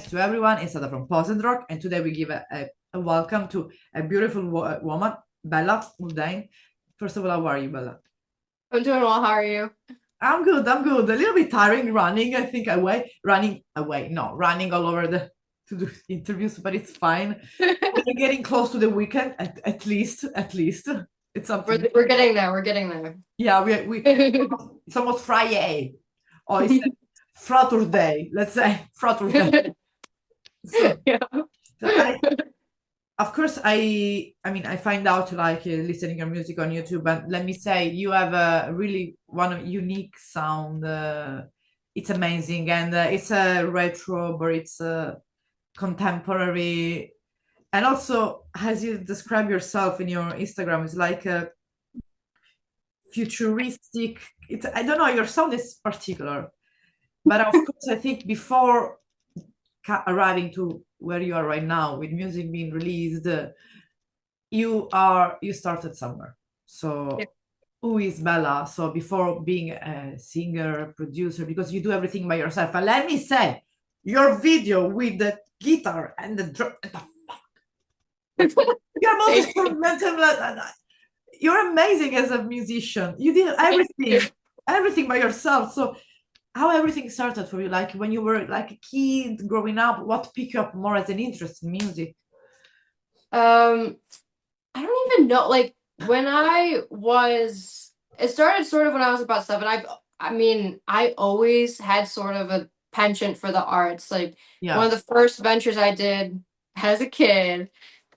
to everyone. It's Ada from Pause and Rock, and today we give a welcome to a beautiful woman, Bella Moulden. First of all, how are you, Bella? I'm doing well. How are you? I'm good. I'm good. A little bit tiring running. I think running away. No, running all over the to do interviews, but it's fine. We're getting close to the weekend. At least, it's We're something. we're getting there. We're getting there. Yeah, we it's almost Friday. Oh, it's Friday. Let's say Friday. So, Yeah. so I of course I mean I find out like listening your music on YouTube, and let me say you have a really one of unique sound. It's amazing, and it's a retro, but it's contemporary, and also as you describe yourself in your Instagram, it's like a futuristic. It's, I don't know, your sound is particular, but of course I think before arriving to where you are right now with music being released, you started somewhere. Yeah. So who is Bella? So before being a singer, producer, because you do everything by yourself. And let me say, your video with the guitar and the drum, you're Thank you. multi-instrumental. You're amazing as a musician. You did Thank you. everything by yourself. So how everything started for you? Like when you were like a kid growing up, what picked you up more as an interest in music? Um, I don't even know. Like when it started sort of when I was about seven. I always had sort of a penchant for the arts. Like one Yeah. of the first ventures I did as a kid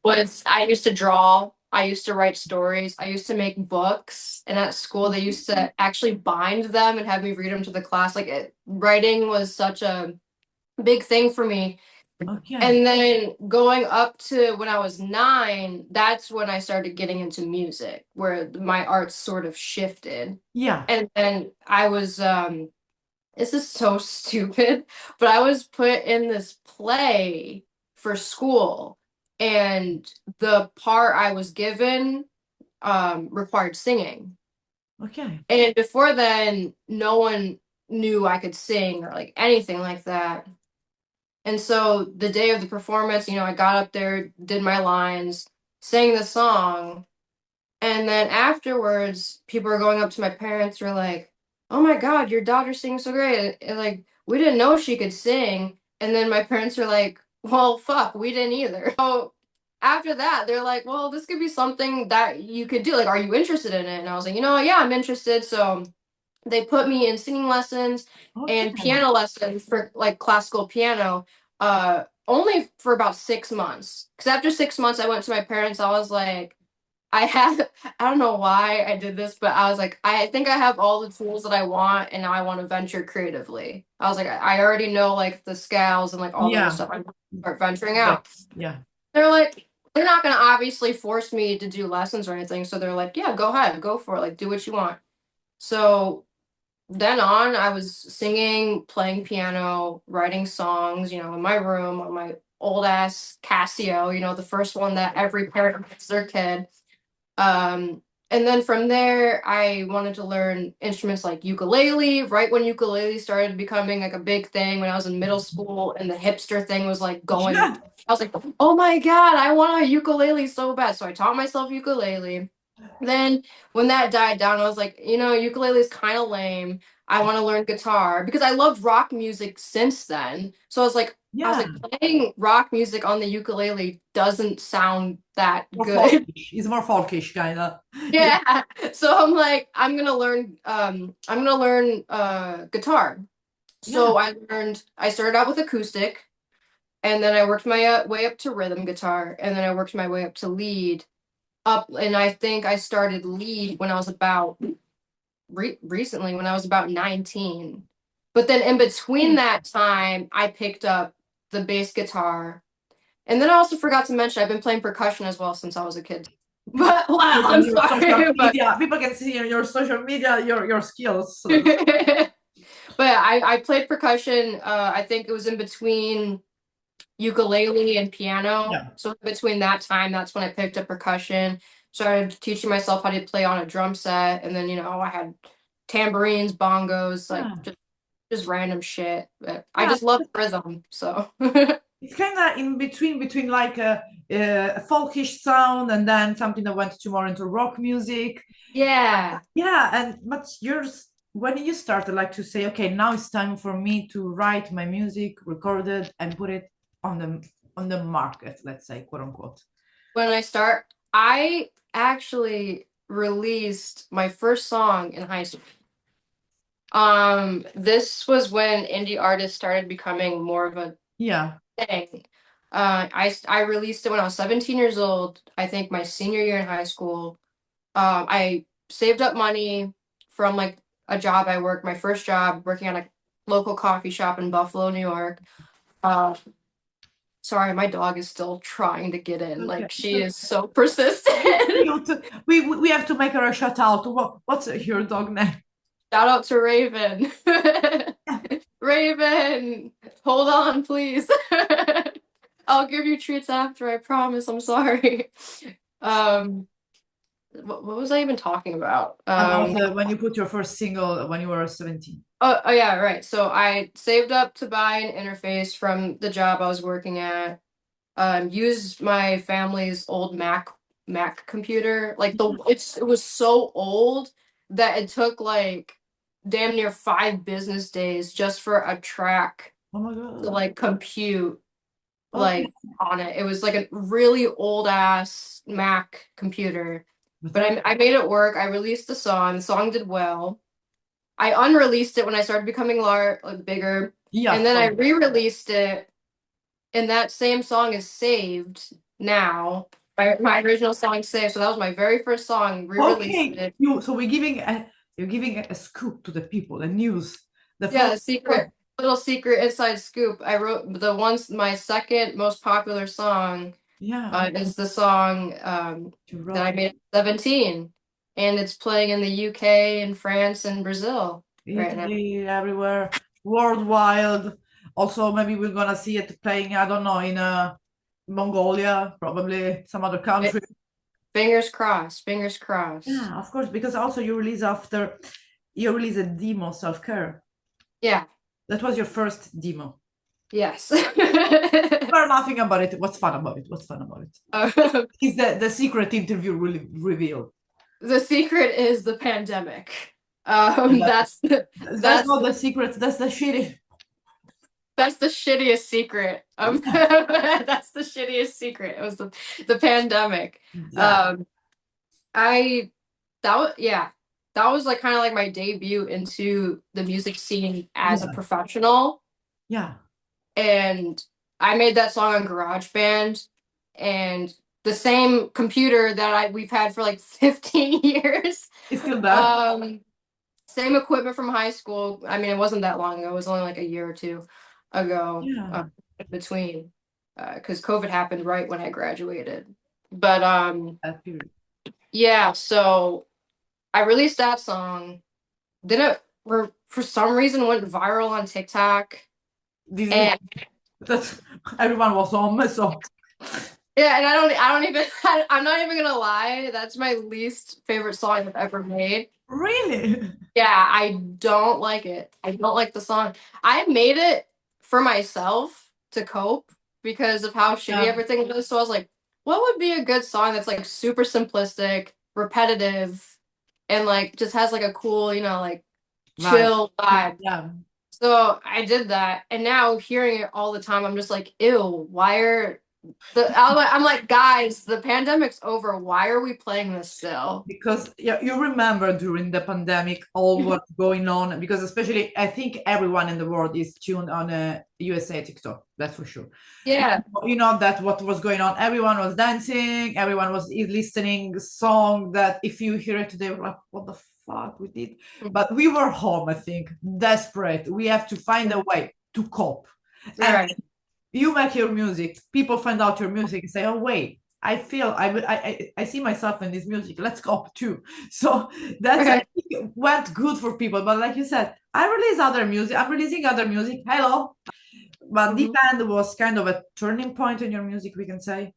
was I used to draw. I used to write stories. I used to make books. And at school, they used to actually bind them and have me read them to the class. Writing was such a big thing for me. Okay. And then going up to when I was 9, that's when I started getting into music, where my art sort of shifted. Yeah. And then this is so stupid, but I was put in this play for school, and the part I was given required singing. Okay. And before then, no one knew I could sing or like anything like that. And so the day of the performance, I got up there, did my lines, sang the song, and then afterwards, people were going up to my parents, were like, "Oh my God, your daughter sings so great!" And, like, we didn't know she could sing. And then my parents were like, "Well, fuck, we didn't either." So after that, they're like, "Well, this could be something that you could do. Like, are you interested in it?" And I was like, "Yeah, I'm interested." So they put me in singing lessons Okay. and piano lessons for like classical piano, only for about 6 months. Because after 6 months, I went to my parents. I was like, I don't know why I did this, but I was like, I think I have all the tools that I want, and now I want to venture creatively. I was like, I already know like the scales and like all the other Yeah. stuff. I want to start venturing Yeah. out. Yeah. They're like, they're not gonna obviously force me to do lessons or anything. So they're like, yeah, go ahead, go for it, like do what you want. So then on, I was singing, playing piano, writing songs, in my room on my old ass Casio, the first one that every parent gives their kid. Um, and then from there, I wanted to learn instruments like ukulele, right when ukulele started becoming like a big thing when I was in middle school and the hipster thing was like going. Yeah. I was like, oh my God, I want a ukulele so bad. So I taught myself ukulele. Then when that died down, I was like, ukulele is kind of lame. I want to learn guitar because I loved rock music since then. So I was like Yeah. playing rock music on the ukulele doesn't sound that More good. folkish. It's more folkish kind of. Yeah. Yeah. So I'm like, I'm gonna learn guitar. Yeah. So I started out with acoustic, and then I worked my way up to rhythm guitar, and then I worked my way up to lead and I think I started lead when I was about recently when I was about 19. But then in between that time, I picked up the bass guitar. And then I also forgot to mention I've been playing percussion as well since I was a kid. But wow, On I'm your social sorry, but media, people can see on your social media your skills. So but I played percussion. I think it was in between ukulele and piano. yeah. So between that time, that's when I picked up percussion, started teaching myself how to play on a drum set, and then I had tambourines, bongos, like Yeah. just. just random shit. But I Yeah, just love rhythm, so it's kind of in between like a folkish sound and then something that went to more into rock music. yeah. Yeah, and but yours when you started like to say, okay, now it's time for me to write my music, record it, and put it on the market, let's say, quote unquote. When I actually released my first song in high school. This was when indie artists started becoming more of a Yeah. thing. I released it when I was 17 years old. I think my senior year in high school. I saved up money from like a job I worked, my first job working at a local coffee shop in Buffalo, New York. Uh, sorry, my dog is still trying to get in. Okay. Like she is so persistent. Cute. We have to make her a shout out. What's your dog name? Shout out to Raven. Raven, hold on, please. I'll give you treats after, I promise. I'm sorry. Um, what was I even talking about? About when you put your first single when you were 17. Oh yeah, right. So I saved up to buy an interface from the job I was working at. Used my family's old Mac computer. Like it was so old that it took like damn near 5 business days just for a track Oh my to God. like compute Okay. like on it. It was like a really old ass Mac computer. But But that, I made it work. I released the song. The song did well. I unreleased it when I started becoming like bigger, yeah, and of then I course. re-released it, and that same song is saved now. My original song is saved, so that was my very first song. Re-released Okay. it. You're giving a scoop to the people, the news. The Yeah, first the secret, little secret inside scoop. I wrote my second most popular song yeah, is the song you that wrote I it. made at 17, and it's playing in the UK and France and Brazil right now. Italy, everywhere, worldwide. Also, maybe we're gonna see it playing, I don't know, in Mongolia, probably some other Fi- country. Fingers crossed, fingers crossed. Yeah, of course, because also you release a demo self-care. Yeah, That was your first demo. yes. We're laughing about it. What's fun about it? What's fun about it? Um, Is the secret interview really revealed? the secret is the pandemic. And that's That's not the secret. That's the shitty. that's the shittiest secret. Yeah, That's the shittiest secret. It was the pandemic. that, Um, I that was yeah, that was like kind of like my debut into the music scene as a yeah, professional, yeah. and I made that song on GarageBand, and the same computer that we've had for like 15 years. It's still there. Um, Same equipment from high school. I mean, it wasn't that long ago. It was only like a year or two ago, Yeah. in between, because COVID happened right when I graduated. But That period. yeah. So I released that song. Then it for some reason went viral on TikTok, This is and that everyone was home, so yeah, and I don't even I'm not even gonna lie. That's my least favorite song I've ever made. really. Yeah, I don't like it. I don't like the song. I made it for myself to cope because of how shitty Yeah, everything was. So I was like, what would be a good song that's like super simplistic, repetitive, and like just has like a cool, like right. chill vibe. Yeah, So I did that, and now hearing it all the time, I'm just like, ew, why are I'm like, guys, the pandemic's over. Why are we playing this still? because yeah, you remember during the pandemic all what's going on because especially I think everyone in the world is tuned on a USA TikTok. That's for sure. Yeah. You know that what was going on. Everyone was dancing. Everyone was listening song that if you hear it today, we're like, what the fuck we did? But we were home. I think desperate. We have to find a way to cope. And Right. you make your music. People find out your music and say, oh wait. I feel I see myself in this music. Let's cope too. So that's I Okay. think it went good for people. But like you said, I release other music. I'm releasing other music. Hello, but the Mhm. band was kind of a turning point in your music, we can say.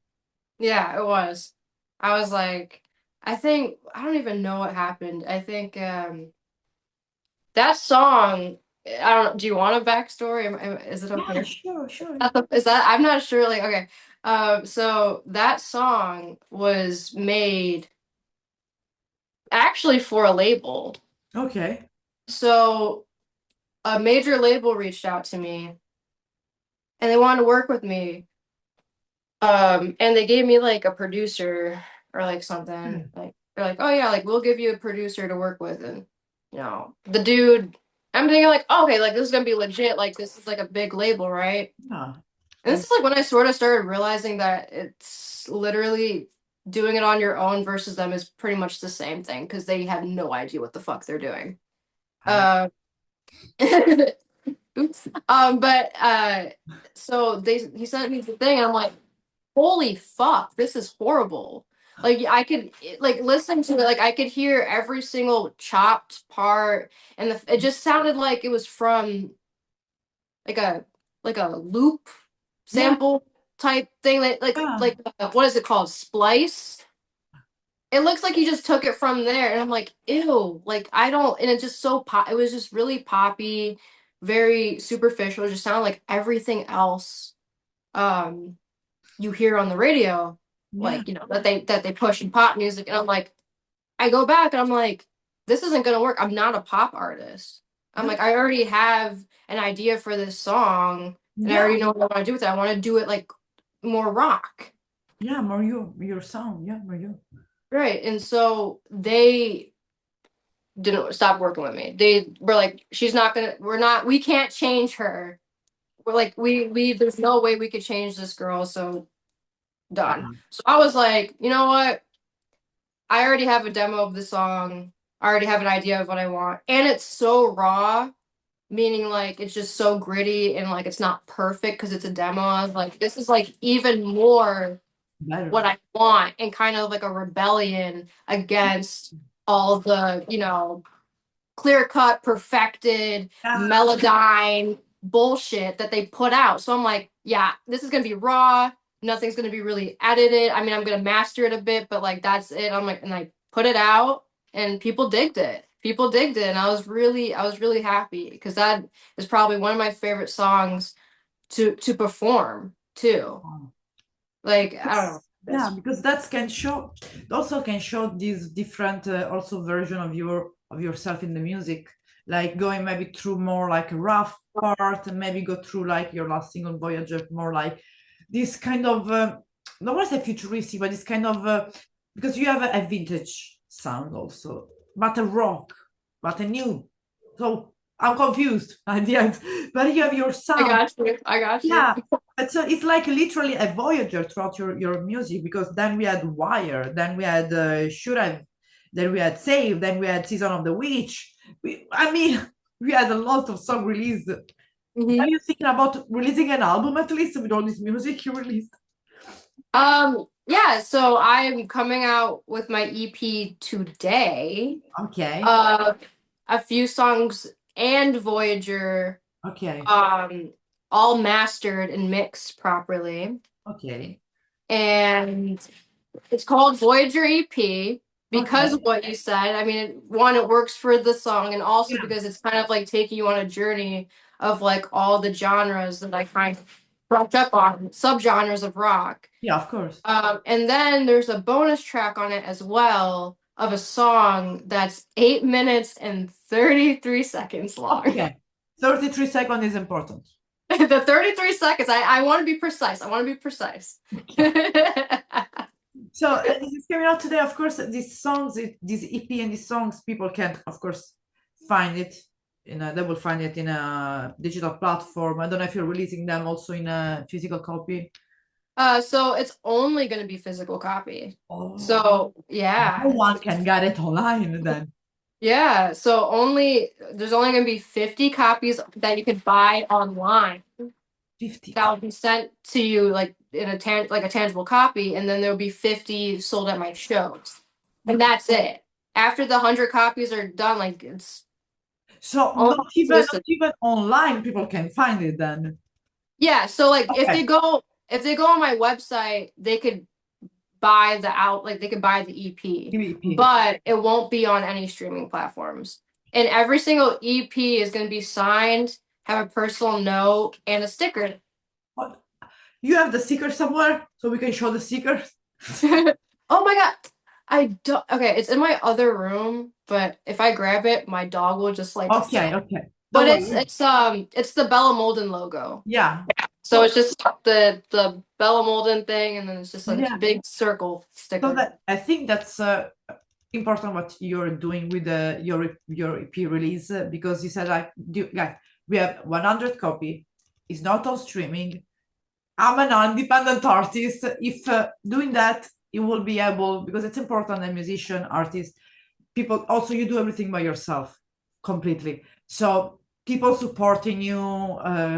Yeah, it was. I was like, I don't even know what happened. I think that song. I don't know. Do you want a backstory? Is it Yeah, okay? sure, sure. Is that I'm not sure. Like, okay. So that song was made actually for a label. Okay. So a major label reached out to me and they wanted to work with me. And they gave me like a producer or like something. Yeah. Like they're like, oh yeah, like we'll give you a producer to work with, and the dude. I'm thinking like, oh, okay, like this is gonna be legit. Like this is like a big label, right? Yeah. And this is like when I sort of started realizing that it's literally doing it on your own versus them is pretty much the same thing because they have no idea what the fuck they're doing. I, Uh, oops. But so he sent me the thing, and I'm like, holy fuck, this is horrible. Like I could like listen to it, like I could hear every single chopped part, and it just sounded like it was from like a loop yeah, sample type thing that yeah, what is it called? Splice. It looks like he just took it from there, and I'm like, ew, like I don't, and it just so pop. It was just really poppy, very superficial. It just sounded like everything else. Um, you hear on the radio, yeah, like that they push in pop music, and I'm like, I go back and I'm like, this isn't gonna work. I'm not a pop artist. I'm yeah, like, I already have an idea for this song, and I yeah, already know what I want to do with it. I want to do it like more rock, yeah, more your sound, yeah, more you. right? And so they didn't stop working with me. They were like, she's not gonna. We can't change her. We're like, we. There's no way we could change this girl. So done. Uh-huh. So I was like, you know what? I already have a demo of the song. I already have an idea of what I want. And it's so raw, meaning like it's just so gritty and like it's not perfect because it's a demo. I was like, this is like even more what Better. I want and kind of like a rebellion against all the, clear cut, perfected, Yeah, melodyne bullshit that they put out. So I'm like, yeah, this is gonna be raw. Nothing's gonna be really edited. I mean, I'm gonna master it a bit, but like that's it. I'm like, and I put it out, and people digged it. People digged it, and I was really happy because that is probably one of my favorite songs to perform too. wow. Like I don't know. Yeah, This. because that can show also can show this different also version of yourself in the music, like going maybe through more like a rough part and maybe go through like your last single Voyager more like this kind of not want to say futuristic, but this kind of because you have a vintage sound also, but a rock, but a new. So I'm confused at the end, but you have your I sound. got you. I got you. Yeah, but so it's like literally a voyager throughout your music because then we had Wire, then we had Should Have, then we had Save, then we had Season of the Witch. I mean, we had a lot of song released. Are Mhm. you thinking about releasing an album at least with all this music you released? Yeah, so I'm coming out with my EP today. Okay, Uh, a few songs and Voyager, okay, um, all mastered and mixed properly. okay, And it's called Voyager EP because of okay. what you said. I mean, one, it works for the song, and also Yeah, because it's kind of like taking you on a journey of like all the genres that I kind of brushed up on, subgenres of rock. yeah, of course. And then there's a bonus track on it as well of a song that's 8 minutes and 33 seconds long. Okay, 33 seconds is important. The 33 seconds, I want to be precise. I want to be precise. Okay. So this is coming out today. Of course, these songs, this EP and these songs, people can, of course, find it they will find it in a digital platform. I don't know if you're releasing them also in a physical copy. So it's only going to be physical copy. Oh, So no yeah, one can get it online then. yeah. So there's only going to be 50 copies that you could buy online. 50 That will be sent to you like in a tangible copy, and then there'll be 50 sold at my shows, and Okay. that's it. After the 100 copies are done, like it's So all not exclusive. even online people can find it then. Yeah, so like Okay. if they go on my website, they could buy the EP, EP. but it won't be on any streaming platforms. And every single EP is going to be signed, have a personal note, and a sticker. What? You have the sticker somewhere so we can show the stickers? Oh my God. I don't. Okay, it's in my other room, but if I grab it, my dog will just like. Okay, okay. But Don't worry. it's the Bella Moulden logo. Yeah. So it's just the Bella Moulden thing, and then it's just a Yeah. big circle So sticker. that I think that's important what you're doing with your EP release because you said like we have 100 copy. It's not on streaming. I'm an independent artist. If doing that, you will be able because it's important. A musician, artist, people. Also, you do everything by yourself completely. So people supporting you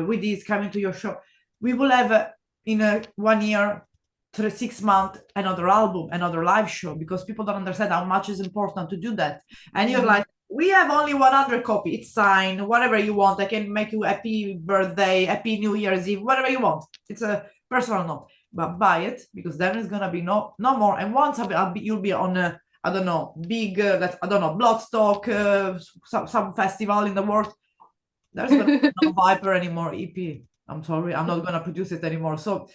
with this coming to your show. We will have in 1 year 6 months another album, another live show because people don't understand how much is important to do that. And you're like, we have only 100 copy. It's signed, whatever you want. I can make you happy birthday, happy New Year's Eve, whatever you want. It's a personal note, but buy it because then it's gonna be no more. And once you'll be on a I don't know big I don't know Bloodstock some festival in the world. There's gonna be no Viper anymore EP. I'm sorry, I'm not gonna produce it anymore. So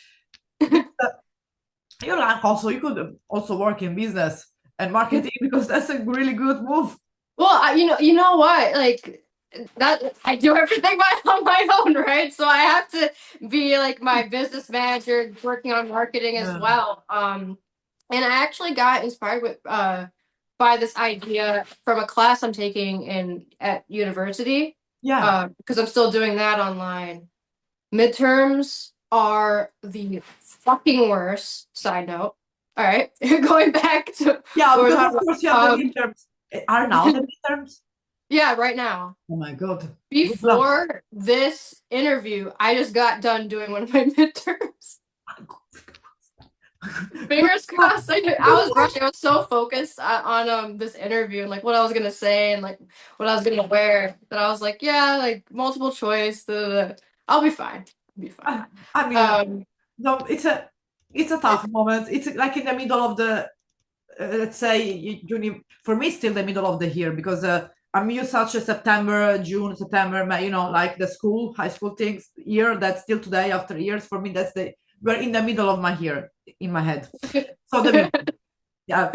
you like also you could also work in business and marketing because that's a really good move. Well, you know what? Like that, I do everything on my own, right? So I have to be like my business manager, working on marketing as Yeah. well. And I actually got inspired with by this idea from a class I'm taking at university. Yeah. Because I'm still doing that online. Midterms are the fucking worst. Side note. All right, going back to Yeah, what we're because talking of course you have the about. midterms. Are now the midterms? Yeah, right now. Oh my god. Good luck. Before this interview, I just got done doing one of my midterms. Fingers crossed. I was rushing. I was so focused on this interview and like what I was gonna say and like what I was gonna wear that I was like, yeah, like multiple choice. I'll be fine. I'll be fine. I mean, no, it's a tough moment. It's like in the middle of the let's say for me, it's still the middle of the year because I'm used such a September, June, September, May, like the high school things year. That's still today after years. For me, we're in the middle of my year in my head. So yeah,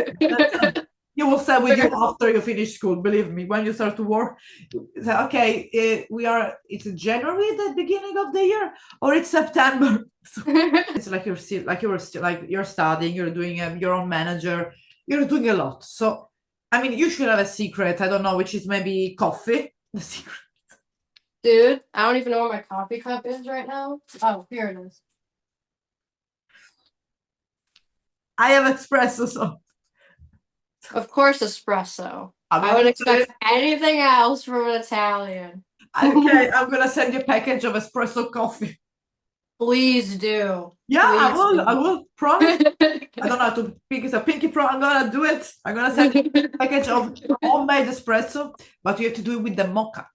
you will stay with you after you finish school. Believe me, when you start to work, okay, it's January, the beginning of the year, or it's September. So it's like you're studying, you're doing your own manager, you're doing a lot. So I mean, you should have a secret. I don't know, which is maybe coffee. The secret. Dude, I don't even know where my coffee cup is right now. Oh, here it is. I have espresso, so Of course, espresso. I'm I would gonna expect anything else from an Italian. okay, I'm gonna send you a package of espresso coffee. Please do. Yeah, Please I will promise. do. I don't know how to pick. It's a pinky pro. I'm gonna do it. I'm gonna send you a package of homemade espresso, but you have to do it with the mocha,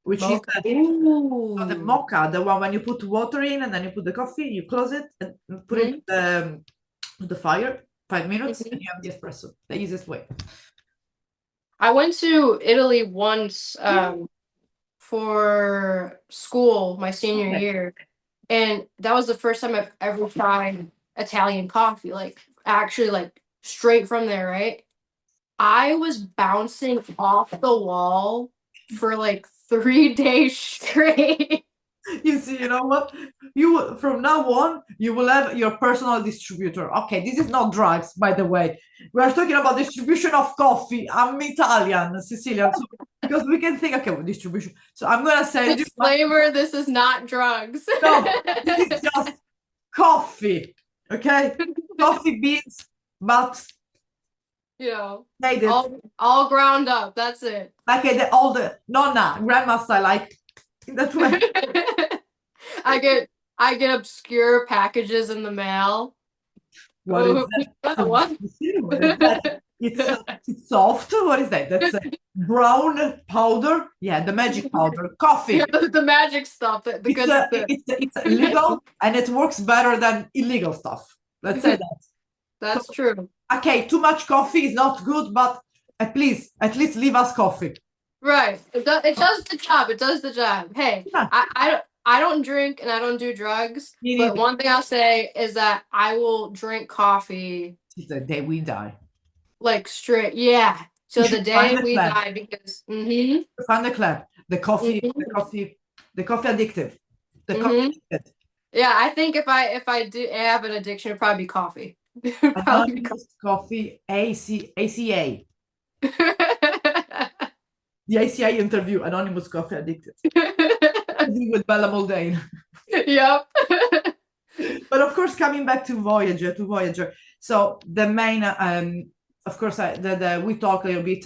which is the mocha, the one when you put water in and then you put the coffee, you close it and put it the fire 5 minutes, and you have the espresso. The easiest way. I went to Italy once for school my senior year, and that was the first time I've ever tried Italian coffee, like actually like straight from there, right? I was bouncing off the wall for like 3 days straight. You see, you know what? You from now on, you will have your personal distributor. Okay, this is not drugs, by the way. We are talking about distribution of coffee. I'm Italian, Sicilian, so because we can think, okay, well, distribution. So I'm gonna send you. Disclaimer: this is not drugs. No, this is just coffee. Okay, coffee beans, but made it all ground up. That's it. Like all the nonna grandma style, like in that way. I get obscure packages in the mail. What is that? What? It's soft. What is that? That's brown powder. Yeah, the magic powder. Coffee. Yeah, the magic stuff. It's illegal and it works better than illegal stuff. Let's say that. That's true. Okay, too much coffee is not good, but at least leave us coffee. Right. It does the job. It does the job. Hey, Yeah, I don't drink and I don't do drugs, me but neither. one thing I'll say is that I will drink coffee It's the day we die. like straight. Yeah. You So should the find day the we club. die because Find the club. hmm The coffee addictive. The coffee hmm addicted. Yeah, I think if I do have an addiction, it'd probably be coffee. It'd probably be Anonymous Coffee ACA. coffee. The ACA interview, Anonymous Coffee Addicted. With Bella Moulden. Yep. But of course, coming back to Voyager. So the main, of course, we talk a little bit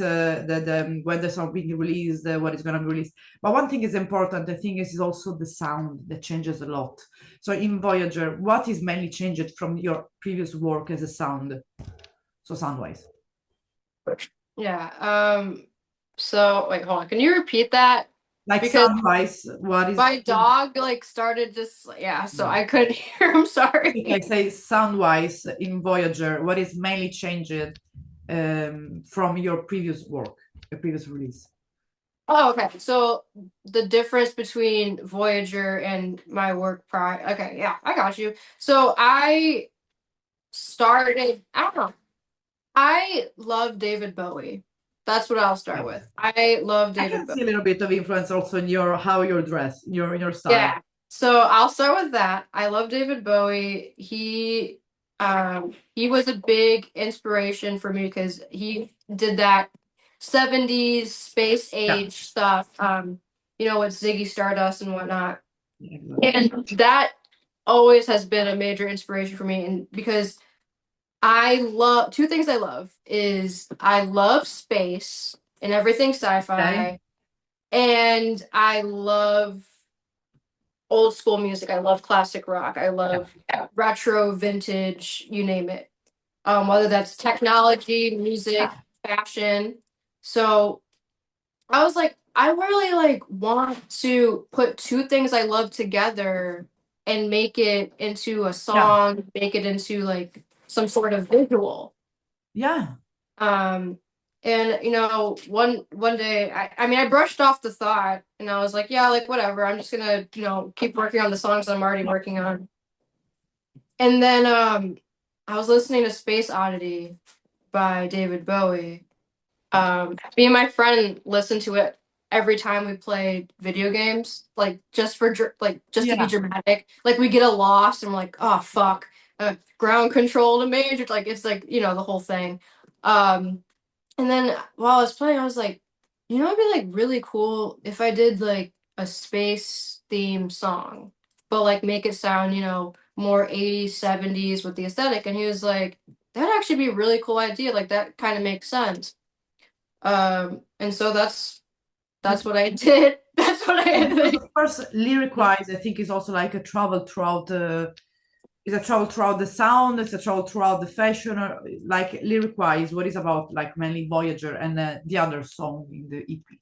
when the song being released, what is going to be released. But one thing is important. The thing is also the sound that changes a lot. So in Voyager, what is mainly changed from your previous work as a sound? So sound wise, Yeah. So wait, hold on. Can you repeat that? like Because sound wise, what is my dog like started just yeah, so I couldn't hear. I'm I sorry. say sound wise in Voyager, what is mainly changed from your previous work, your previous release? Oh, okay. So the difference between Voyager and my work prior. Okay, yeah, I got you. So I started. I don't know. I love David Bowie. That's what I'll start Yeah. with. I love I David can Bowie. see a little bit of influence also in your how you're dressed, your style. Yeah. So I'll start with that. I love David Bowie. He was a big inspiration for me because he did that 70s space Yeah, age stuff, with Ziggy Stardust and whatnot. yeah, exactly. And that always has been a major inspiration for me. And because I love two things I love is I love space and everything Okay. sci-fi, and I love old school music. I love classic rock. I Yeah, love retro, vintage, you name it. Whether that's technology, music, yeah, fashion. So I was like, I really like want to put two things I love together and make it into a yeah, song, make it into like some sort of visual. yeah. Um, and one day, I mean, I brushed off the thought, and I was like, yeah, like whatever. I'm just gonna, keep working on the songs I'm already working on. And then I was listening to Space Oddity by David Bowie. Me and my friend listened to it every time we played video games, like just to be Yeah. dramatic. Like we get a loss and we're like, oh fuck, ground control to major. Like it's like the whole thing. Um, and then while I was playing, I was like, it'd be like really cool if I did like a space theme song, but like make it sound, more 80s, 70s with the aesthetic. And he was like, that'd actually be a really cool idea. Like that kind of makes sense. And so that's That's what I did. That's what I because did. of course lyric wise, I think is also like a travel throughout is a travel throughout the sound, it's a travel throughout the fashion, or like lyric wise, what is about like mainly Voyager and the other song in the EP.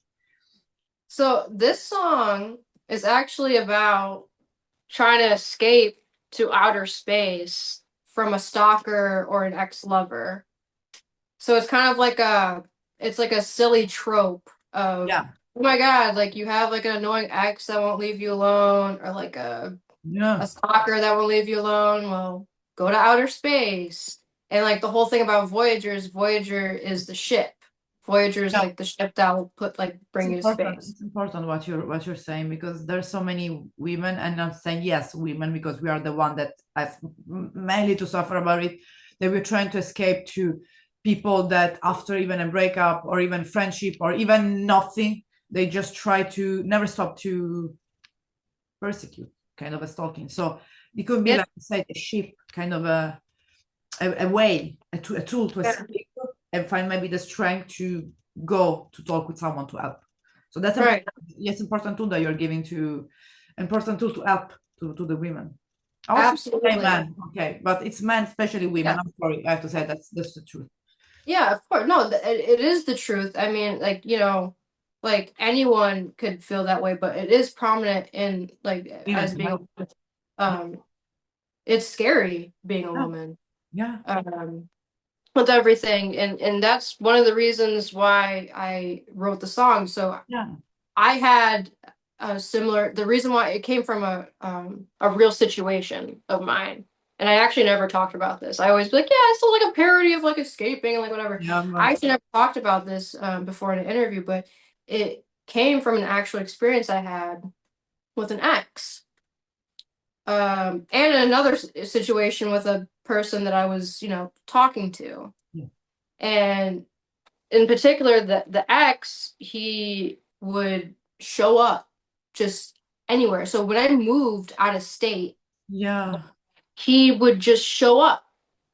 So this song is actually about trying to escape to outer space from a stalker or an ex-lover. So it's like a silly trope of, Yeah, oh my God, like you have like an annoying ex that won't leave you alone, or like a yeah, stalker that won't leave you alone. Well, go to outer space. And like the whole thing about Voyager is the ship. Voyager is yeah. like the ship that will It's bring you to important. space. It's important what you're saying because there's so many women, and I'm saying yes, women because we are the one that have mainly to suffer about it. That we're trying to escape to people that after even a breakup or even friendship or even nothing, they just try to never stop to persecute, kind of a stalking. So it could be Yep. like I said, a ship, kind of a way, a tool to Yeah. escape and find maybe the strength to go to talk with someone to help. So that's important. Right. Yes, important tool that you're giving to important tool to help to the women. I also say Absolutely. men, okay, but it's men, especially women. Yeah. I'm sorry, I have to say that's the truth. Yeah, of course. No, it is the truth. I mean, like, like anyone could feel that way, but it is prominent in like Women, as being right? a woman. Um, it's scary being a Yeah, woman. yeah, Um, with everything, and that's one of the reasons why I wrote the song. So Yeah. I had a similar, the reason why it came from a real situation of mine. And I actually never talked about this. I always be like, yeah, it's still like a parody of like escaping and like whatever. Yeah, I actually never talked about this before in an interview, but it came from an actual experience I had with an ex. And another situation with a person that I was, talking to. yeah. And in particular, the ex, he would show up just anywhere. So when I moved out of state, Yeah. he would just show up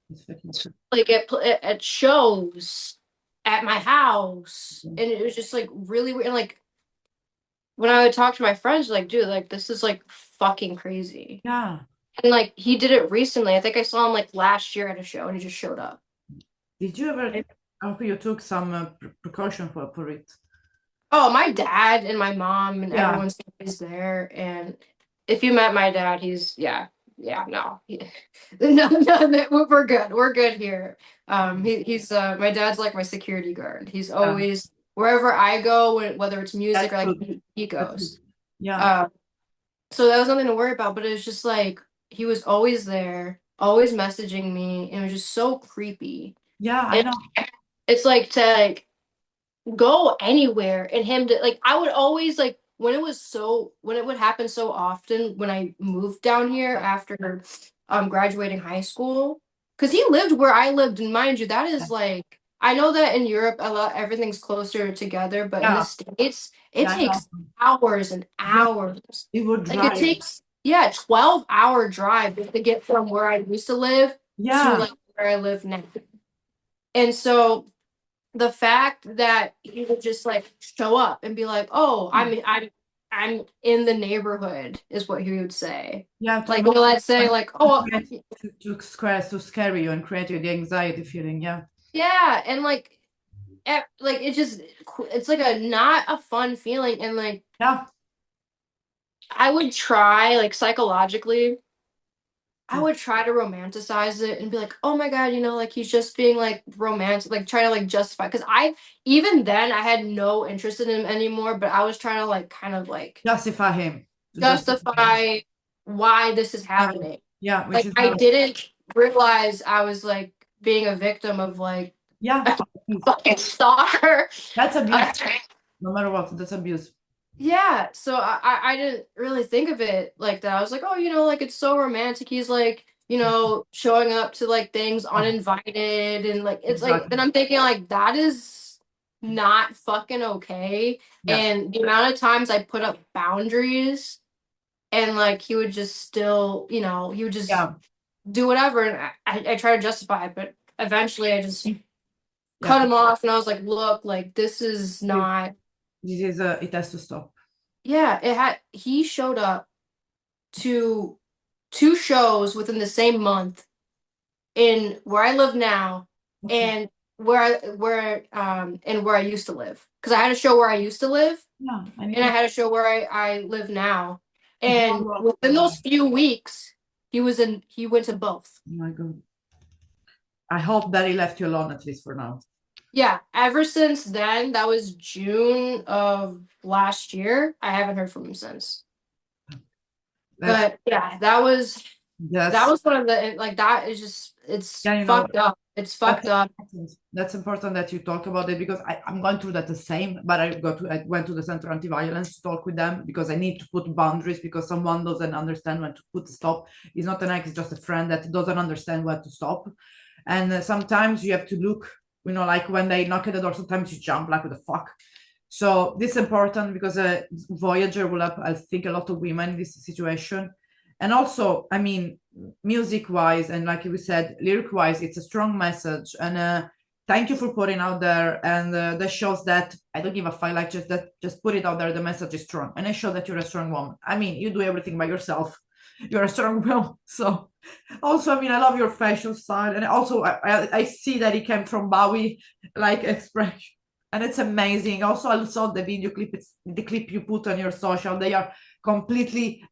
It's fucking true. like at shows at my house, and it was just like really weird. And like when I would talk to my friends, like, dude, like this is like fucking crazy. Yeah. And like he did it recently. I think I saw him like last year at a show, and he just showed up. Did you ever, I hope you took some precaution for it? Oh, my dad and my mom and Yeah. everyone's always there. And if you met my dad, he's yeah, no, no, we're good. We're good here. He's my dad's like my security guard. He's Yeah. always wherever I go, whether it's music That's or like good. he That's good. goes. Yeah. Uh, so that was nothing to worry about. But it was just like he was always there, always messaging me, and it was just so creepy. Yeah, I And know. it's like to like go anywhere and him to like I would always like when it would happen so often when I moved down here after graduating high school, because he lived where I lived, and mind you, that Yeah. is like I know that in Europe a lot everything's closer together, but in the Yeah. States it Yeah, I know. takes hours and Yeah. hours. It would Like it drive. takes 12-hour drive just to get from where I used to live to Yeah. like where I live now. And so the fact that he would just like show up and be like, "Oh, I'm in the neighborhood," is what he would say. Yeah, to Like, make let's say like, "Oh, to scare you and create you the anxiety feeling. Yeah. yeah," and like, like it just it's like a not a fun feeling, and like Yeah. I would try like psychologically I Yeah. would try to romanticize it and be like, oh my God, like he's just being like romantic, like trying to like justify. Because even then, I had no interest in him anymore, but I was trying to like kind of like Justify him. To justify him. justify why this is Yeah. happening. Yeah, which Like, is I didn't realize I was like being a victim of like yeah. a fucking stalker. That's abuse. Uh, No matter what, that's abuse. Yeah, so I didn't really think of it like that. I was like, oh, like it's so romantic. He's like, showing up to like things Oh, uninvited and like it's like exactly. then I'm thinking like that is not fucking okay. Yes. And the amount of times I put up boundaries and like he would just still, he would just Yeah. do whatever and I try to justify it, but eventually I just cut Yeah. him off and I was like, look, like this is not This is it has to stop. yeah, he showed up to two shows within the same month in where I live now Okay. and where I used to live. Because I had a show where I used to live Yeah. I need and I to had a show where I live now. And go. within those few weeks, he went to both. Oh my God. I hope that he left you alone at least for now. Yeah, ever since then, that was June of last year. I haven't heard from him since. That's But yeah, that was one of the like that is just it's yeah, fucked up. It's that's fucked up. important. That's important that you talk about it because I'm going through that the same, but I went to the Center Anti-Violence to talk with them because I need to put boundaries because someone doesn't understand when to put stop. It's not an ex, it's just a friend that doesn't understand when to stop. And sometimes you have to look, like when they knock at the door, sometimes you jump like what the fuck. So this is important because Voyager will help, I think, a lot of women in this situation. And also, I mean, music wise and like we said, lyric wise, it's a strong message. And thank you for putting out there. And that shows that I don't give a fuck, like just put it out there. The message is strong, and it shows that you're a strong woman. I mean, you do everything by yourself. You're a strong woman. So also, I mean, I love your fashion style, and also I see that it came from Bowie like expression, and it's amazing. Also, I saw the video clip. It's the clip you put on your social. They are completely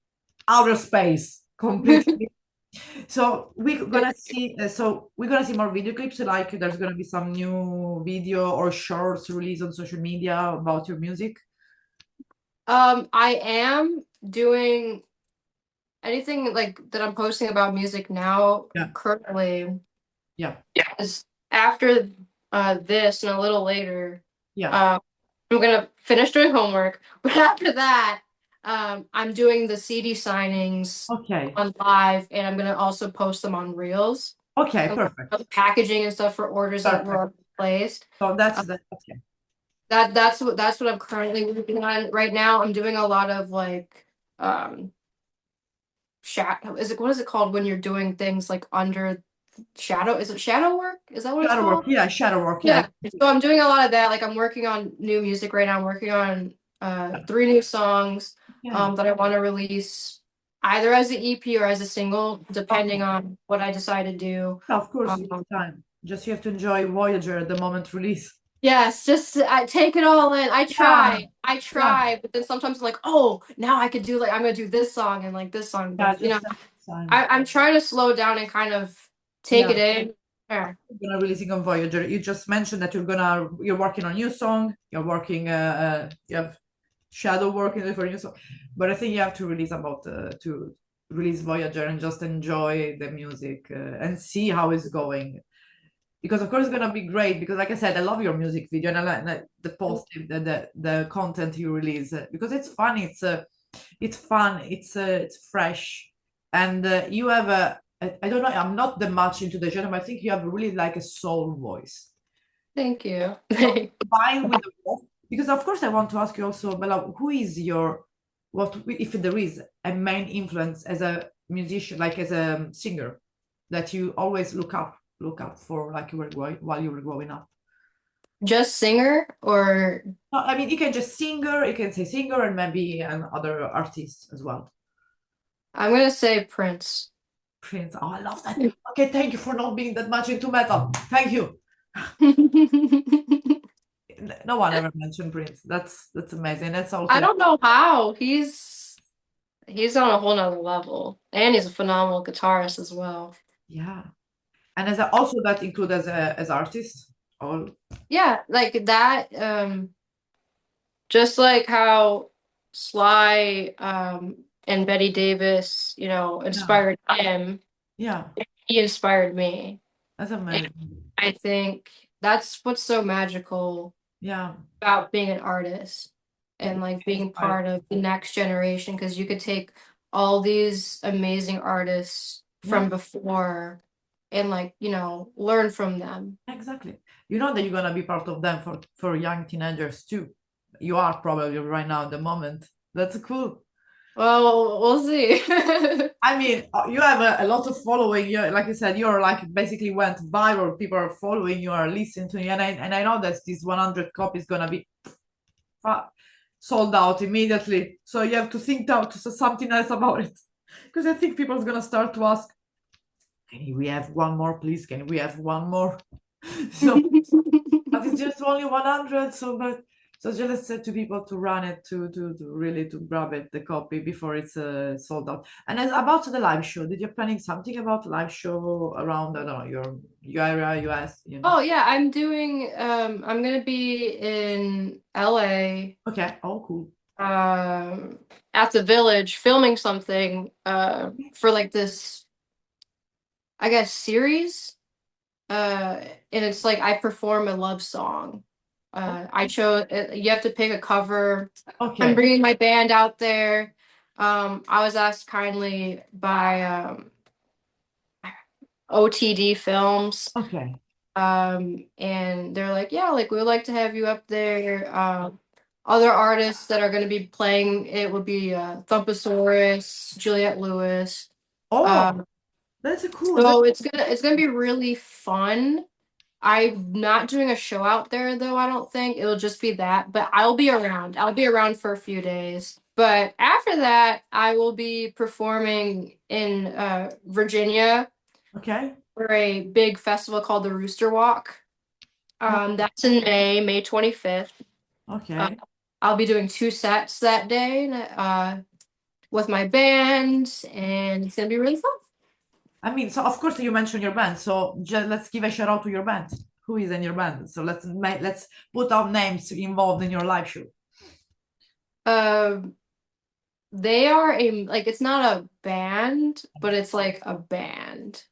outer space, completely. So we're gonna see. So we're gonna see more video clips. Like there's gonna be some new video or shorts released on social media about your music. I am doing anything like that I'm posting about music now Yeah, currently yeah, is after this and a little later. yeah. Uh, I'm gonna finish doing homework, but after that, I'm doing the CD signings Okay, on live, and I'm gonna also post them on Reels. okay, And perfect, packaging and stuff for orders that were perfect. already placed. So Uh, that's the okay. that's what I'm currently working on right now. I'm doing a lot of like um shadow. Is it what is it called when you're doing things like under shadow? Is it shadow work? Is that what it's Shadow work, called? yeah, shadow work, yeah. Yeah. So I'm doing a lot of that. Like I'm working on new music right now. I'm working on three new songs Okay, that I want to release either as an EP or as a single, depending okay. on what I decide to do. Yeah, of course, you Um, have time. Just you have to enjoy Voyager at the moment release. yes, just I take it all in. Yeah, I yeah, try, but then sometimes I'm like, oh, now I could do like I'm gonna do this song and like this song. yeah. But Just have time. I'm trying to slow down and kind of take Yeah. it in. Yeah. You're gonna releasing on Voyager. You just mentioned that you're working on new song. You're working. You have shadow working for a new song, but I think you have to release about to release Voyager and just enjoy the music and see how it's going. Because of course it's gonna be great. Because like I said, I love your music video and I like the post, the content you release because it's fun. It's fun. It's fresh, and you have a. I don't know. I'm not that much into the genre, but I think you have really like a soul voice. Thank you. So combined with the pop, because of course I want to ask you also, Bella, who is your what if there is a main influence as a musician, like as a singer, that you always look up for, like while you were growing up. Just singer or No, I mean you can just singer, you can say singer, and maybe other artists as well. I'm gonna say Prince. Prince. Oh, I love that. Okay, thank you for not being that much into metal. Thank you. No one ever mentioned Prince. That's amazing. That's I also don't know how. He's on a whole nother level. And he's a phenomenal guitarist as well. yeah. And also that include as artist. All Yeah, like that, just like how Sly and Betty Davis, yeah, inspired him, yeah. he inspired me. That's And amazing. I think that's what's so magical Yeah, about being an artist and it like being inspired. part of the next generation because you could take all these amazing artists Yeah, from before and like, learn from them. exactly. You know that you're gonna be part of them for young teenagers too. You are probably right now at the moment. That's cool. Well, we'll see. I mean, you have a lot of following. You, like you said, you're like basically went viral. People are following you, are listening to you, and I know that this 100 copies gonna be fa- sold out immediately. So you have to think out something else about it, because I think people's gonna start to ask, "Can we have one more, please? Can we have one more?" So, but it's just only 100. So just said to people to run it to really to grab it the copy before it's sold out. And as about the live show, did you planning something about live show around, I don't know, your area, US, Oh yeah, I'm gonna be in LA Okay. Oh, cool. um at the Village filming something for like this I guess series. And it's like I perform a love song. I chose you have to pick a cover. I'm Okay. bringing my band out there. I was asked kindly by OTD Films. Okay. And they're like, yeah, like we would like to have you up there. Other artists that are going to be playing it would be Thumpasaurus, Juliette Lewis. Oh, Um, that's a cool. so it's gonna be really fun. I'm not doing a show out there though, I don't think. It'll just be that, but I'll be around. I'll be around for a few days. But after that, I will be performing in Virginia Okay. for a big festival called the Rooster Walk. Oh, That's in May 25th. Uh, okay. I'll be doing two sets that day with my band, and it's gonna be really fun. I mean, so of course you mentioned your band, so let's give a shout out to your band. Who is in your band? So let's put our names involved in your live show. Um, they are a like it's not a band, but it's like a band.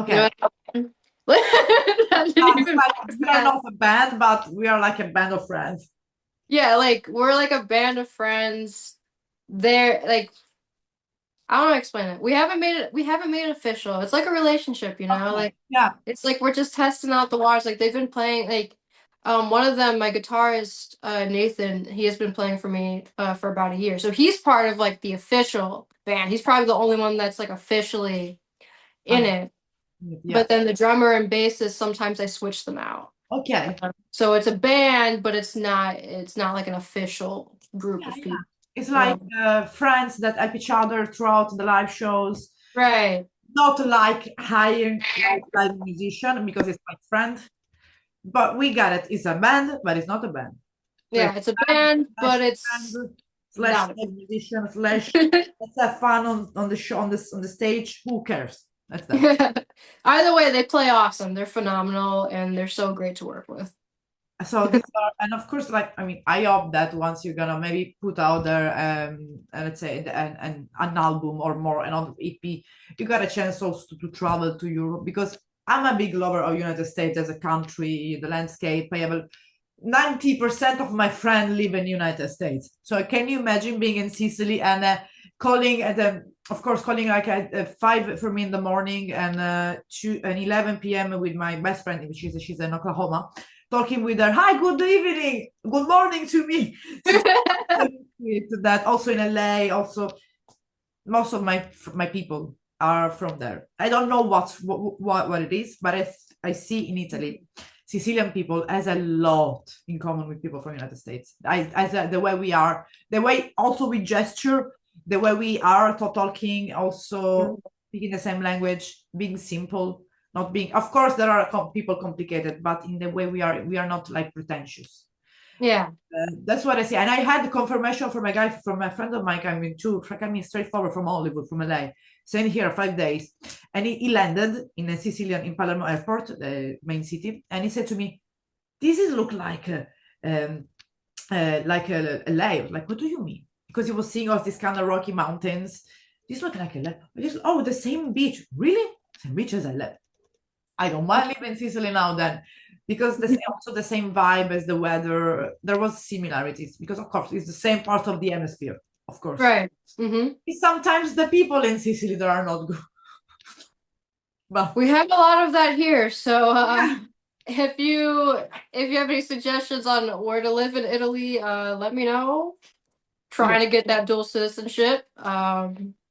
You know Okay. what I mean? That didn't It's even like make we are sense. not a band, but we are like a band of friends. Yeah, like we're like a band of friends. They're like I don't know how to explain it. We haven't made it official. It's like a relationship, you know? Okay. Like Yeah. it's like we're just testing out the waters. Like they've been playing like one of them, my guitarist, Nathan, he has been playing for me for about a year. So he's part of like the official band. He's probably the only one that's like officially in Um, it. yeah. But then the drummer and bassist, sometimes I switch them out. Okay. So it's a band, but it's not like an official group Yeah, of yeah. people. It's like Um, friends that help each other throughout the live shows. right. Not like hiring like musician because it's my friend. But we got it. It's a band, but it's not a band. So it's Yeah, it's a band band, slash but it's friend slash not like musician slash a let's have fun on the show on the stage. Who cares? That's that. Either way, they play awesome. They're phenomenal and they're so great to work with. So these are, and of course, like I mean, I hope that once you're gonna maybe put out there, let's say an album or more, another EP, you got a chance also to travel to Europe because I'm a big lover of United States as a country, the landscape. I have 90% of my friends live in United States. So can you imagine being in Sicily and calling at of course, calling like at 5 for me in the morning and 11 p.m. with my best friend, which is she's in Oklahoma, talking with her, hi, good evening, good morning to me. So to that also in LA, also most of my people are from there. I don't know what it is, but I see in Italy, Sicilian people has a lot in common with people from United States. The way we are, the way also we gesture, the way we are talking, also speaking the same language, being simple, not being. Of course, there are people complicated, but in the way we are not like pretentious. Yeah. That's what I see. And I had confirmation from a guy, from a friend of mine coming straightforward from Hollywood, from LA, staying here 5 days. And he landed in a Sicilian, in Palermo airport, the main city. And he said to me, this is look um, like a LA. Like, what do you mean? Because he was seeing all these kind of rocky mountains. This look like a LA. Oh, the same beach. Really? Same beach as LA. I don't mind living in Sicily now then, because also the same vibe as the weather. There was similarities because of course it's the same part of the hemisphere, of course. Right. Hmm. It's sometimes the people in Sicily that are not good, but We have a lot of that here. So yeah, if you have any suggestions on where to live in Italy, let me know. yeah, Trying to get that dual citizenship.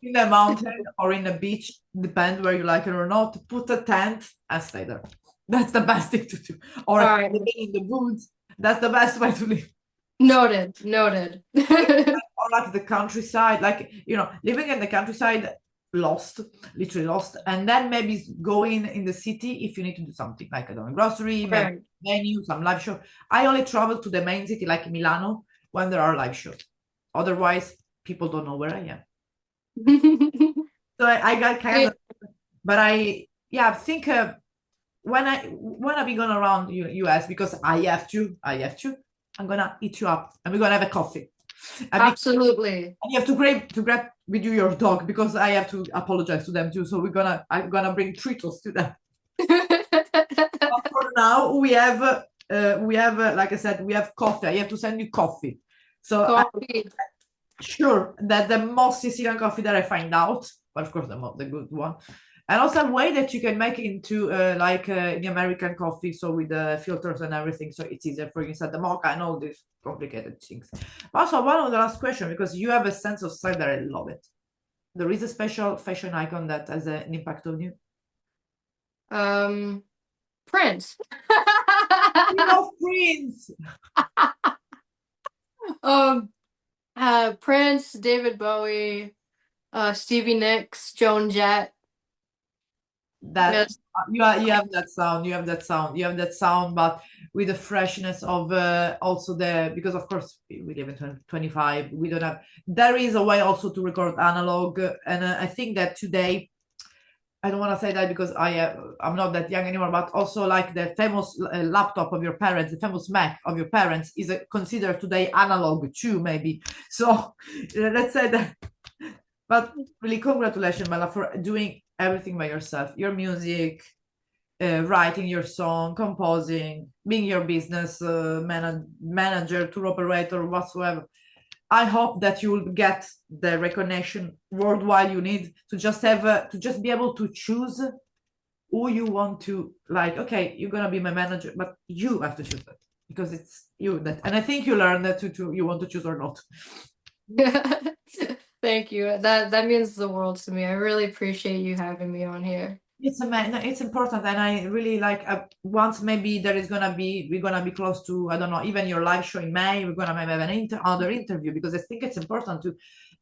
in a mountain or in a beach, depend where you like it or not. Put a tent and stay there. That's the best thing to do. Or All right. living in the woods. That's the best way to live. Noted. Noted. Or like the countryside, like living in the countryside, lost, literally lost, and then maybe going in the city if you need to do something like I don't know, grocery, maybe Right. venue, some live show. I only travel to the main city like Milano when there are live shows. Otherwise, people don't know where I am. So I got kind Yeah, of, but I think when I be going around US because I have to, I'm gonna eat you up and we're gonna have a coffee. absolutely. And you have to grab with you your dog because I have to apologize to them too. So I'm gonna bring treats to them. But for now, we have like I said, we have coffee. I have to send you coffee. So I'm Coffee. sure that the most Sicilian coffee that I find out, but of course the good one, and also a way that you can make it into the American coffee, so with the filters and everything, so it's easier for you inside the mocha and all these complicated things. Also, one of the last question because you have a sense of style that I love it. There is a special fashion icon that has an impact on you. Um, Prince. You love Prince. Um, Prince, David Bowie, Stevie Nicks, Joan Jett. That Yes. you have that sound. You have that sound, but with the freshness of also the because of course we live in 2025. We don't have. There is a way also to record analog, and I think that today I don't want to say that because I'm not that young anymore, but also like the famous laptop of your parents, the famous Mac of your parents is considered today analog too, maybe. So let's say that. But really, congratulations, Bella, for doing everything by yourself. Your music, writing your song, composing, being your business manager, tour operator, whatsoever. I hope that you will get the recognition worldwide you need to just have to just be able to choose who you want to like. Okay, you're gonna be my manager, but you have to choose that because it's you that. And I think you learn that to you want to choose or not. Thank you. That means the world to me. I really appreciate you having me on here. It's important, and I really like once maybe we're gonna be close to, I don't know, even your live show in May. We're gonna maybe have another interview because I think it's important to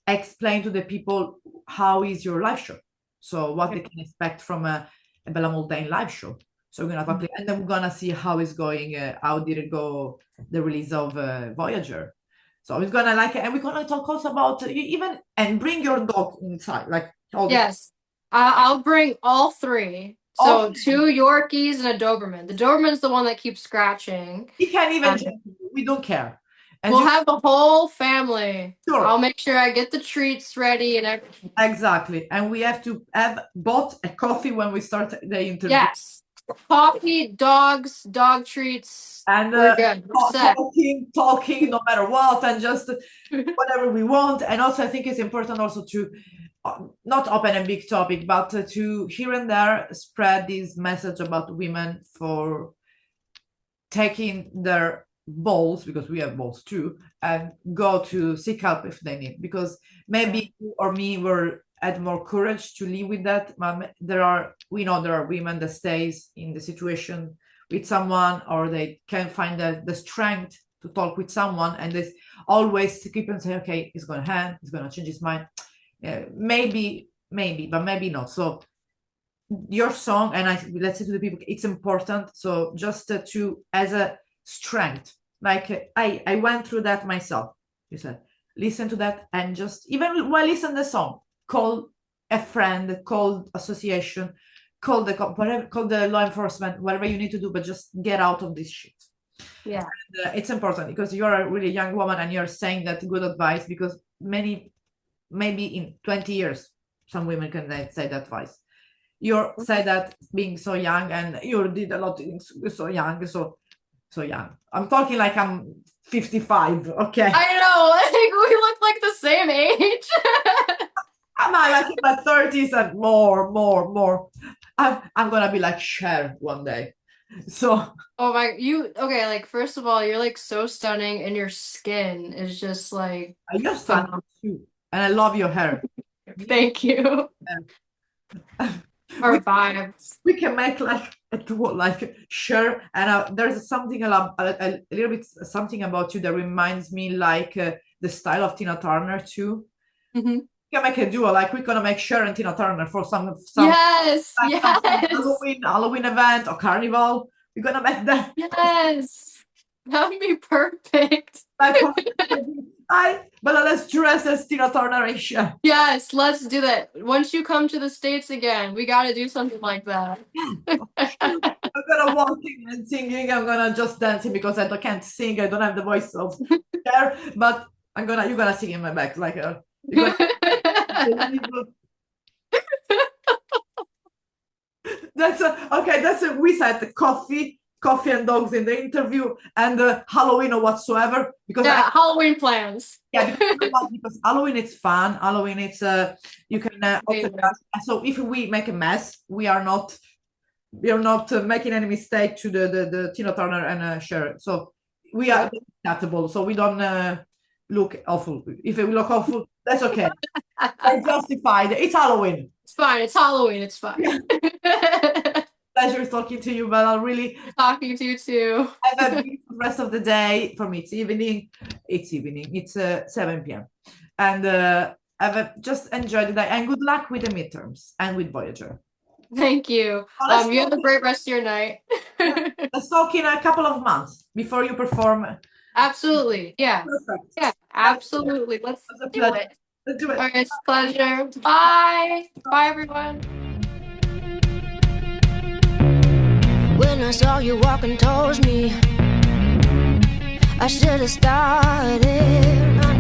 explain to the people how is your live show, so what they can expect from a Bella Moulden live show. So we're gonna talk, and then we're gonna see how it's going. How did it go? The release of Voyager. So it's gonna like, and we're gonna talk also about even and bring your dog inside, like all the Yes, I'll bring all three. So Okay. 2 Yorkies and a Doberman. The Doberman's the one that keeps scratching. He can't even Um, check you. We don't care. And we'll you have the whole family. sure, I'll make sure I get the treats ready and everything. exactly. And we have to have bought a coffee when we start the interview. Yes. Coffee, dogs, dog treats. And We're good. We're set. talking no matter what, and just whatever we want. And also, I think it's important also to not open a big topic, but to here and there spread this message about women for taking their balls, because we have balls too, and go to seek help if they need, because maybe you or me were had more courage to live with that. We know there are women that stays in the situation with someone, or they can find the strength to talk with someone, and they always keep and say, okay, it's gonna end, it's gonna change his mind. Maybe, but maybe not. So your song, and let's say to the people, it's important. So just to as a strength, like I went through that myself. You said listen to that, and just even while listen the song, call a friend, call association, call the whatever, call the law enforcement, whatever you need to do, but just get out of this shit. Yeah. And, it's important because you're a really young woman and you're saying that good advice, because maybe in 20 years some women can say that advice. You say that being so young, and you did a lot of things so young, so young. I'm talking like I'm 55, okay? I know, like we look like the same age. I'm like in my 30s and more. I'm gonna be like Cher one day. So Oh my, okay, like first of all, you're like so stunning and your skin is just like I just phenomenal. you, and I love your hair. Thank you. Our vibes. We can make like a tour, like Cher, and there's something a little bit something about you that reminds me like the style of Tina Turner too. Mm-hmm. We can make a duo, like we're gonna make Cher and Tina Turner for some Yes, like yes, Halloween event or carnival. We're gonna make that. yes. That would be perfect. Like, but let's dress as Tina Turner and Cher. Yes, let's do that. Once you come to the States again, we got to do something like that. I'm gonna walking and singing. I'm gonna just dancing because I can't sing. I don't have the voice of Cher, but you're gonna sing in my back, like you're gonna. That's okay. We said coffee and dogs in the interview, and Halloween or whatsoever, because yeah, Halloween plans. Yeah, because Halloween it's fun. Halloween it's you can also, so if we make a mess, we are not making any mistake to the Tina Turner and Cher. So we are acceptable. So we don't look awful. If we look awful, that's okay. I justified. It's Halloween. It's fine. It's Halloween. It's fine. Pleasure talking to you, but I'll really talking to you too. Have a beautiful rest of the day. For me, it's evening. It's 7 p.m. And just enjoy the day, and good luck with the midterms and with Voyager. Thank you. You have a great rest of your night. Let's talk in a couple of months before you perform. Absolutely. Yeah. Perfect. Yeah, absolutely. Let's do it. Let's do it. All right, it's a pleasure. Bye. Bye, everyone. I saw you walking towards me, I should have started running.